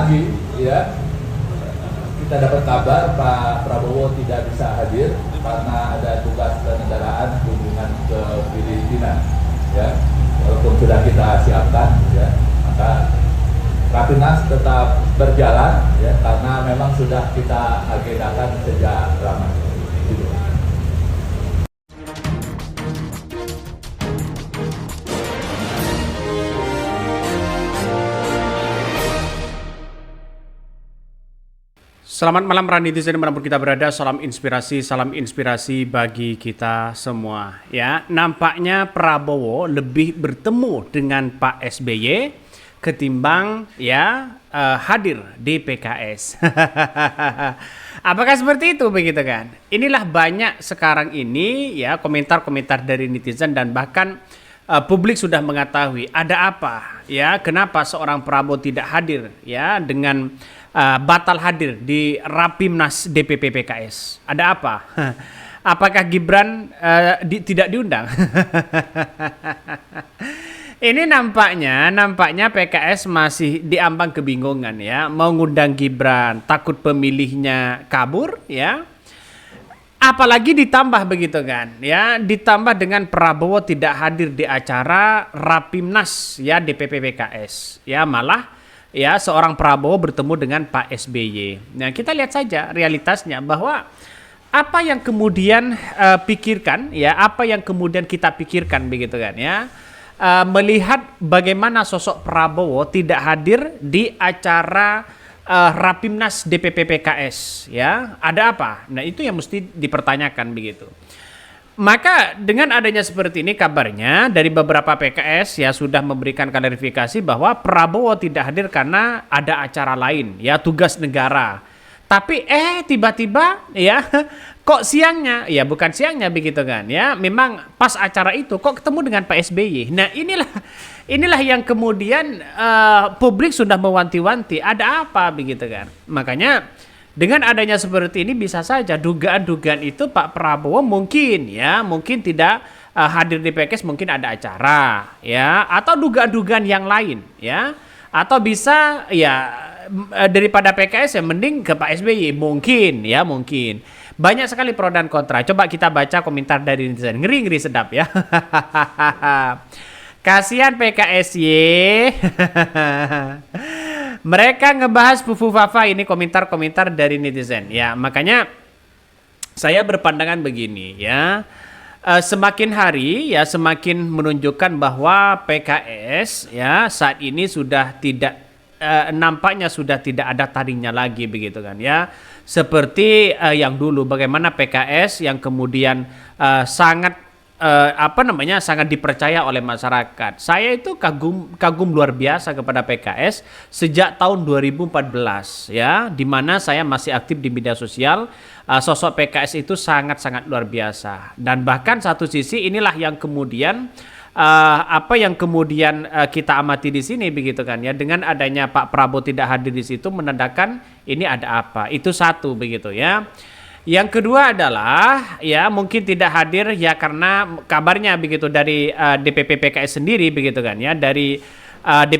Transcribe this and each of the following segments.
pagi ya kita dapat kabar Pak Prabowo tidak bisa hadir karena ada tugas kenegaraan kunjungan ke Filipina ya. Walaupun sudah kita siapkan ya, maka Rapimnas tetap berjalan ya karena memang sudah kita agendakan sejak lama. Gitu. Selamat malam netizen dimanapun kita berada, salam inspirasi bagi kita semua. Ya, nampaknya Prabowo lebih bertemu dengan Pak SBY ketimbang hadir di PKS. Apakah seperti itu begitu kan? Inilah banyak sekarang ini ya komentar-komentar dari netizen dan bahkan publik sudah mengetahui ada apa ya, kenapa seorang Prabowo tidak hadir ya dengan batal hadir di Rapimnas DPP PKS. Ada apa? Apakah Gibran tidak diundang? Ini nampaknya PKS masih diambang kebingungan ya, mau ngundang Gibran, takut pemilihnya kabur ya. Apalagi ditambah begitu kan ya, ditambah dengan Prabowo tidak hadir di acara Rapimnas ya DPP PKS. Ya malah ya seorang Prabowo bertemu dengan Pak SBY. Nah, kita lihat saja realitasnya bahwa apa yang kemudian pikirkan ya, apa yang kemudian kita pikirkan begitu kan ya. Melihat bagaimana sosok Prabowo tidak hadir di acara Rapimnas DPP PKS ya. Ada apa? Nah, itu yang mesti dipertanyakan begitu. Maka dengan adanya seperti ini kabarnya dari beberapa PKS ya sudah memberikan klarifikasi bahwa Prabowo tidak hadir karena ada acara lain ya, tugas negara. Tapi tiba-tiba ya kok siangnya, ya bukan siangnya begitu kan ya, memang pas acara itu kok ketemu dengan Pak SBY. Nah inilah yang kemudian publik sudah mewanti-wanti ada apa begitu kan. Makanya dengan adanya seperti ini bisa saja dugaan-dugaan itu Pak Prabowo mungkin tidak hadir di PKS, mungkin ada acara ya, atau dugaan-dugaan yang lain ya, atau bisa ya daripada PKS ya mending ke Pak SBY mungkin. Banyak sekali pro dan kontra. Coba kita baca komentar dari netizen. Ngeri sedap ya. Kasihan PKSY. Mereka ngebahas Fufu Fafa, ini komentar-komentar dari netizen. Ya, makanya saya berpandangan begini ya. Semakin hari ya semakin menunjukkan bahwa PKS ya saat ini sudah tidak nampaknya sudah tidak ada taringnya lagi begitu kan ya. Seperti yang dulu bagaimana PKS yang kemudian sangat sangat dipercaya oleh masyarakat. Saya itu kagum luar biasa kepada PKS sejak tahun 2014 ya, di mana saya masih aktif di media sosial. Sosok PKS itu sangat-sangat luar biasa, dan bahkan satu sisi inilah yang kemudian kita amati di sini begitu kan ya, dengan adanya Pak Prabowo tidak hadir di situ menandakan ini ada apa. Itu satu begitu ya. Yang kedua adalah ya mungkin tidak hadir ya karena kabarnya begitu dari DPP PKS sendiri begitu kan ya, dari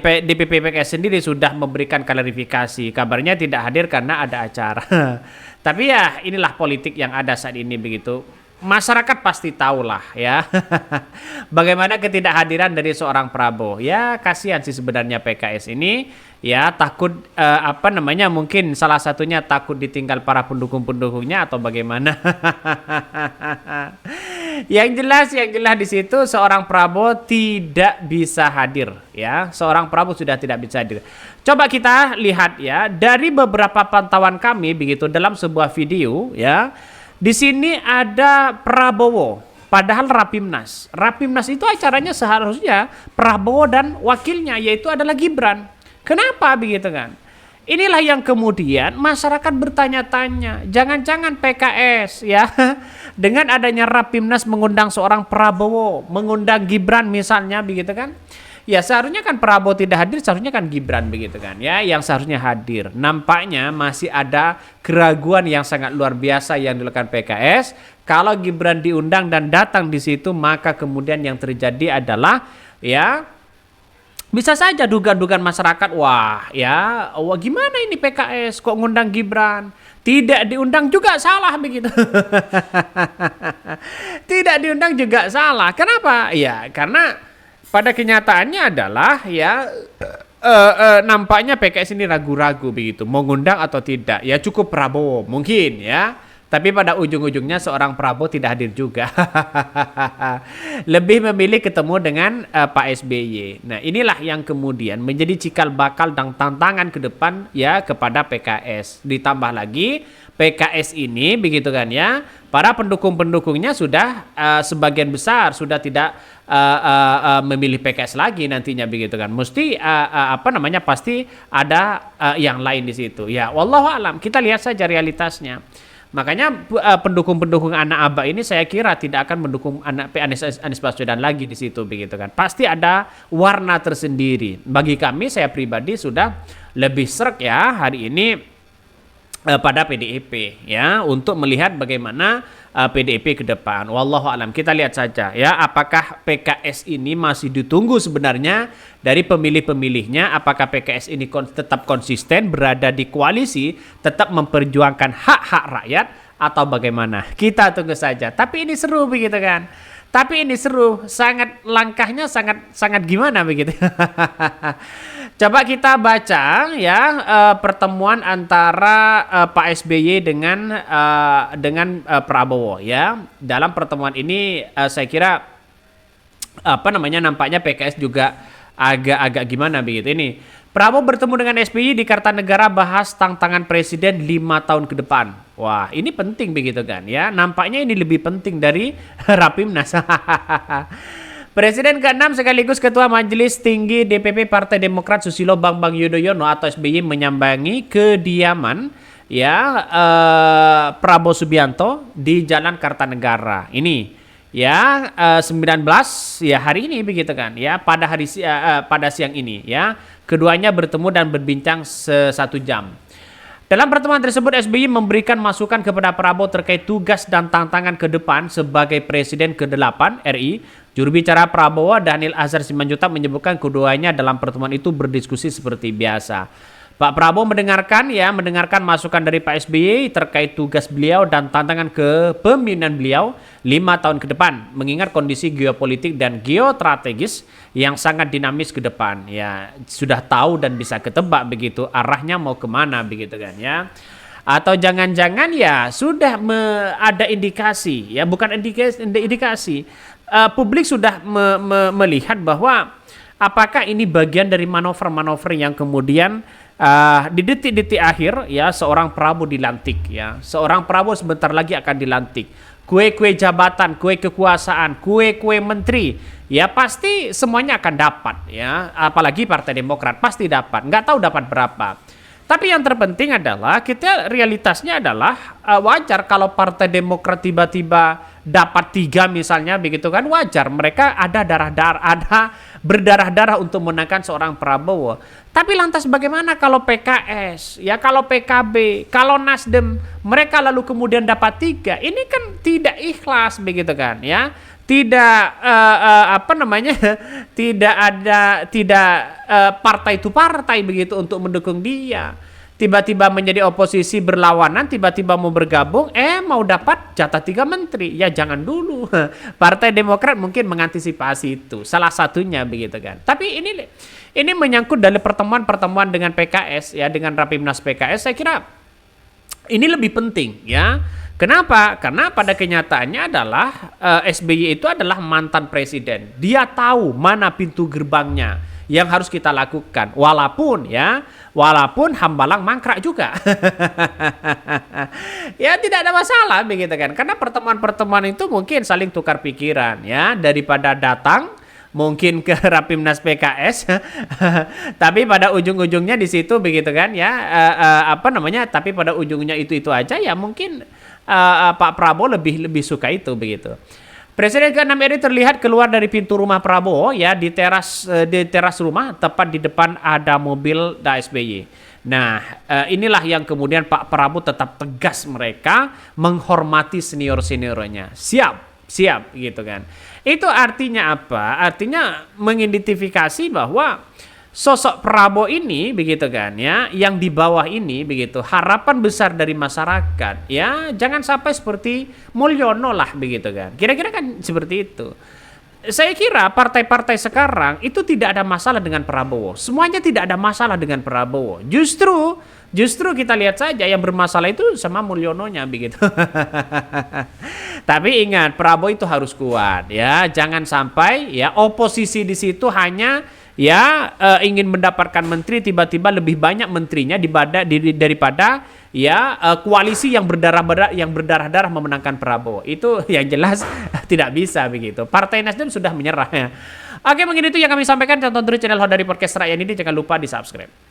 DPP PKS sendiri sudah memberikan klarifikasi, kabarnya tidak hadir karena ada acara. Tapi ya inilah politik yang ada saat ini begitu. Masyarakat pasti tahulah ya bagaimana ketidakhadiran dari seorang Prabowo. Ya kasihan sih sebenarnya PKS ini ya, takut mungkin salah satunya takut ditinggal para pendukung-pendukungnya atau bagaimana. Yang jelas di situ seorang Prabowo tidak bisa hadir ya. Seorang Prabowo sudah tidak bisa hadir. Coba kita lihat ya dari beberapa pantauan kami begitu dalam sebuah video ya. Di sini ada Prabowo, padahal Rapimnas. Rapimnas itu acaranya seharusnya Prabowo dan wakilnya, yaitu adalah Gibran. Kenapa begitu kan? Inilah yang kemudian masyarakat bertanya-tanya, jangan-jangan PKS ya dengan adanya Rapimnas mengundang seorang Prabowo, mengundang Gibran misalnya begitu kan? Ya seharusnya kan Prabowo tidak hadir, seharusnya kan Gibran begitu kan ya yang seharusnya hadir. Nampaknya masih ada keraguan yang sangat luar biasa yang dilakukan PKS. Kalau Gibran diundang dan datang di situ, maka kemudian yang terjadi adalah ya Bisa saja dugaan-dugaan masyarakat, wah ya, wah gimana ini PKS kok ngundang Gibran? Tidak diundang juga salah begitu. Tidak diundang juga salah. Kenapa? Ya karena pada kenyataannya adalah ya nampaknya PKS ini ragu-ragu begitu, mau ngundang atau tidak. Ya cukup Prabowo mungkin ya. Tapi pada ujung-ujungnya seorang Prabowo tidak hadir juga. Lebih memilih ketemu dengan Pak SBY. Nah, inilah yang kemudian menjadi cikal bakal dan tantangan ke depan ya kepada PKS. Ditambah lagi PKS ini begitu kan ya. Para pendukung-pendukungnya sudah sebagian besar sudah tidak memilih PKS lagi nantinya begitu kan. Mesti pasti ada yang lain di situ. Ya, wallahu alam. Kita lihat saja realitasnya. Makanya pendukung-pendukung anak Aba ini saya kira tidak akan mendukung Anies Baswedan lagi di situ begitu kan. Pasti ada warna tersendiri. Bagi kami saya pribadi sudah lebih srek ya hari ini pada PDIP ya untuk melihat bagaimana PDIP ke depan. Wallahu alam. Kita lihat saja ya apakah PKS ini masih ditunggu sebenarnya dari pemilih-pemilihnya, apakah PKS ini tetap konsisten berada di koalisi, tetap memperjuangkan hak-hak rakyat atau bagaimana. Kita tunggu saja. Tapi ini seru begitu kan. Tapi ini seru, langkahnya sangat gimana begitu. Coba kita baca ya pertemuan antara Pak SBY dengan Prabowo ya. Dalam pertemuan ini saya kira nampaknya PKS juga agak gimana begitu ini. Prabowo bertemu dengan SBY di Kartanegara bahas tantangan presiden 5 tahun ke depan. Wah, ini penting begitu kan ya. Nampaknya ini lebih penting dari Rapimnas. Presiden ke-6 sekaligus Ketua Majelis Tinggi DPP Partai Demokrat Susilo Bambang Yudhoyono atau SBY menyambangi kediaman Prabowo Subianto di Jalan Kartanegara. Ini ya 19 ya hari ini begitu kan ya pada siang ini ya keduanya bertemu dan berbincang 1 jam. Dalam pertemuan tersebut SBY memberikan masukan kepada Prabowo terkait tugas dan tantangan ke depan sebagai Presiden ke-8 RI. Juru bicara Prabowo Daniel Azhar Simanjuntak menyebutkan keduanya dalam pertemuan itu berdiskusi seperti biasa. Pak Prabowo mendengarkan masukan dari Pak SBY terkait tugas beliau dan tantangan kepemimpinan beliau 5 tahun ke depan, mengingat kondisi geopolitik dan geostrategis yang sangat dinamis ke depan. Ya, sudah tahu dan bisa ketebak begitu arahnya mau kemana begitu kan ya. Atau jangan-jangan ya sudah ada indikasi, ya bukan indikasi. Publik sudah melihat bahwa apakah ini bagian dari manuver-manuver yang kemudian di detik-detik akhir ya seorang Prabowo dilantik ya. Seorang Prabowo sebentar lagi akan dilantik. Kue-kue jabatan, kue kekuasaan, kue-kue menteri ya pasti semuanya akan dapat ya. Apalagi Partai Demokrat pasti dapat. Nggak tahu dapat berapa. Tapi yang terpenting adalah realitasnya adalah wajar kalau Partai Demokrat tiba-tiba dapat 3 misalnya begitu kan, wajar mereka ada berdarah-darah untuk memenangkan seorang Prabowo. Tapi lantas bagaimana kalau PKS, ya kalau PKB, kalau Nasdem mereka lalu kemudian dapat 3, ini kan tidak ikhlas begitu kan ya. Tidak partai itu partai begitu untuk mendukung dia. Tiba-tiba menjadi oposisi berlawanan, tiba-tiba mau bergabung, mau dapat jatah 3 menteri. Ya jangan dulu. Partai Demokrat mungkin mengantisipasi itu. Salah satunya begitu kan. Tapi ini menyangkut dari pertemuan-pertemuan dengan PKS ya, dengan Rapimnas PKS. Saya kira ini lebih penting ya. Kenapa? Karena pada kenyataannya adalah SBY itu adalah mantan presiden. Dia tahu mana pintu gerbangnya yang harus kita lakukan. Walaupun hambalang mangkrak juga. Ya tidak ada masalah begitu kan. Karena pertemuan-pertemuan itu mungkin saling tukar pikiran ya, daripada datang mungkin ke Rapimnas PKS tapi pada ujung-ujungnya di situ begitu kan ya tapi pada ujungnya itu aja ya mungkin Pak Prabowo lebih suka itu begitu. Presiden ke-6 RI terlihat keluar dari pintu rumah Prabowo ya di teras rumah, tepat di depan ada mobil SBY. Nah, inilah yang kemudian Pak Prabowo tetap tegas mereka menghormati senior-seniornya. Siap gitu kan. Itu artinya apa? Artinya mengidentifikasi bahwa sosok Prabowo ini begitu kan ya, yang di bawah ini begitu, harapan besar dari masyarakat ya, jangan sampai seperti Mulyono lah begitu kan. Kira-kira kan seperti itu. Saya kira partai-partai sekarang itu tidak ada masalah dengan Prabowo. Semuanya tidak ada masalah dengan Prabowo. Justru kita lihat saja yang bermasalah itu sama Mulyononya begitu. Tapi ingat, Prabowo itu harus kuat ya. Jangan sampai ya oposisi di situ hanya ya ingin mendapatkan menteri, tiba-tiba lebih banyak menterinya daripada ya koalisi yang berdarah-darah memenangkan Prabowo. Itu yang jelas tidak bisa begitu. Partai Nasdem sudah menyerah ya. Oke, mungkin itu yang kami sampaikan. Tonton terus channel Hot dari Podcast Rakyat ini, jangan lupa di subscribe.